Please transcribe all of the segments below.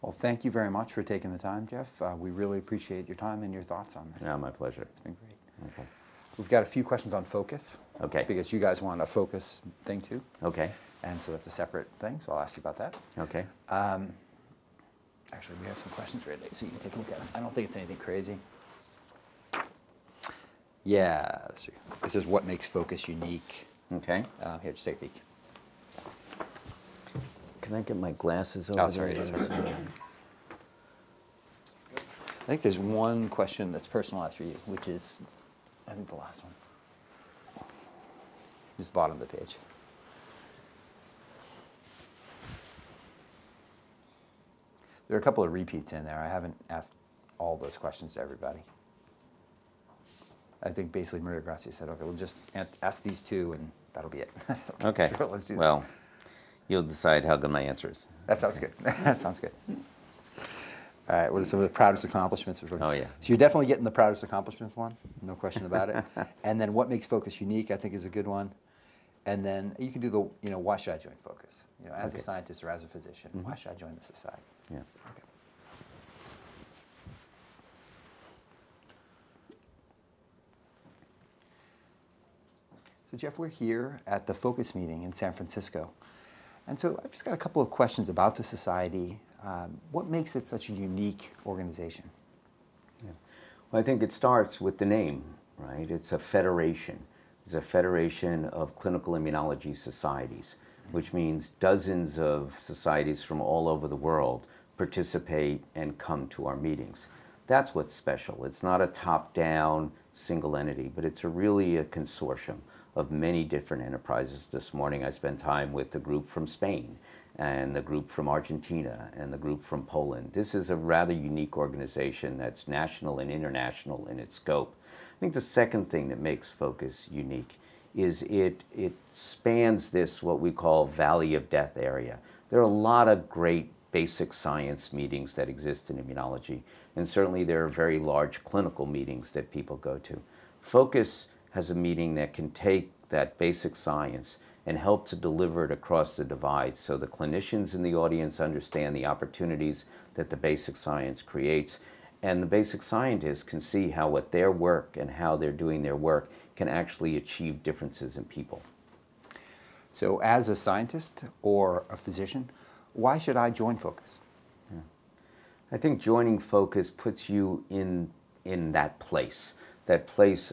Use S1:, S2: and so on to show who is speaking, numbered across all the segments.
S1: Well, thank you very much for taking the time, Jeff. We really appreciate your time and your thoughts on this.
S2: Yeah, my pleasure.
S1: It's been great.
S2: Okay.
S1: We've got a few questions on focus.
S2: Okay.
S1: Because you guys want a focus thing too.
S2: Okay.
S1: And so that's a separate thing, so I'll ask you about that.
S2: Okay.
S1: Actually, we have some questions ready, so you can take a look at them. I don't think it's anything crazy. Yeah, let's see. This is what makes focus unique.
S2: Okay.
S1: Here, just take a peek.
S2: Can I get my glasses over there?
S1: Sorry. I think there's one question that's personalized for you, which is, I think, the last one. Just bottom of the page. There are a couple of repeats in there. I haven't asked all those questions to everybody. I think basically Maria Gracia said, okay, we'll just ask these two and that'll be it.
S2: Okay.
S1: Sure, let's do
S2: well, you'll decide how good my answer is.
S1: That sounds good. That sounds good. All right, what are some of the proudest accomplishments?
S2: Oh, yeah.
S1: So you're definitely getting the proudest accomplishments one, no question about it. And then what makes Focus unique, I think, is a good one. And then you can do the, why should I join Focus? As a scientist or as a physician, why should I join the society?
S2: Yeah.
S1: Okay. So Jeff, we're here at the Focus meeting in San Francisco. And so I've just got a couple of questions about the society. What makes it such a unique organization?
S2: Yeah. Well, I think it starts with the name, right? It's a federation. It's a federation of clinical immunology societies, which means dozens of societies from all over the world participate and come to our meetings. That's what's special. It's not a top-down single entity, but it's really a consortium of many different enterprises. This morning I spent time with the group from Spain and the group from Argentina and the group from Poland. This is a rather unique organization that's national and international in its scope. I think the second thing that makes Focus unique is it spans this, what we call valley of death area. There are a lot of great basic science meetings that exist in immunology, and certainly there are very large clinical meetings that people go to. Focus has a meeting that can take that basic science and help to deliver it across the divide so the clinicians in the audience understand the opportunities that the basic science creates, and the basic scientists can see how what their work and how they're doing their work can actually achieve differences in people.
S1: So as a scientist or a physician, why should I join Focus?
S2: Yeah. I think joining Focus puts you in that place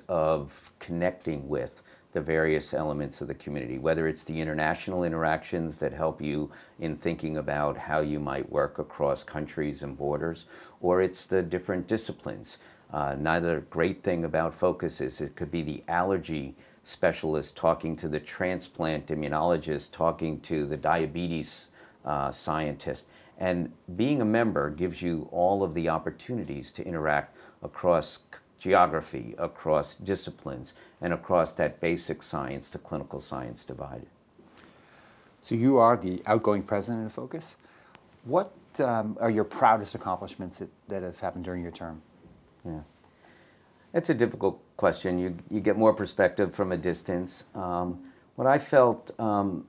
S2: of connecting with the various elements of the community, whether it's the international interactions that help you in thinking about how you might work across countries and borders, or it's the different disciplines. Another great thing about Focus is it could be the allergy specialist talking to the transplant immunologist, talking to the diabetes scientist. And being a member gives you all of the opportunities to interact across geography, across disciplines, and across that basic science to clinical science divide.
S1: So you are the outgoing president of Focus. What are your proudest accomplishments that have happened during your term?
S2: Yeah, it's a difficult question. You get more perspective from a distance. What I felt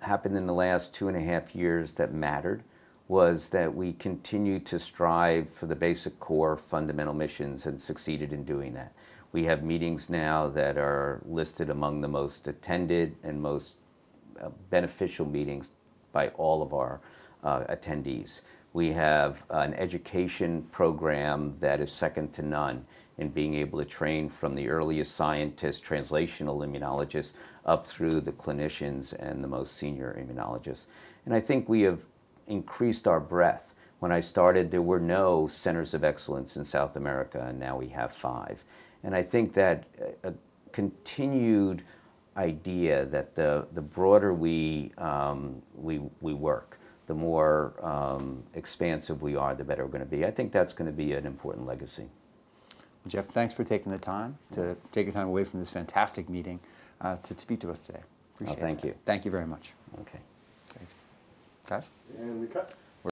S2: happened in the last 2.5 years that mattered was that we continued to strive for the basic core fundamental missions and succeeded in doing that. We have meetings now that are listed among the most attended and most beneficial meetings by all of our attendees. We have an education program that is second to none in being able to train from the earliest scientists, translational immunologists, up through the clinicians and the most senior immunologists. And I think we have increased our breadth. When I started, there were no centers of excellence in South America, and now we have 5. And I think that a continued idea that the broader we work, the more expansive we are, the better we're going to be. I think that's going to be an important legacy.
S1: Jeff, thanks for taking the time to take your time away from this fantastic meeting to speak to us today. Appreciate it.
S2: Thank you.
S1: Thank you very much.
S2: Okay.
S1: Thanks. Guys?
S3: And we cut.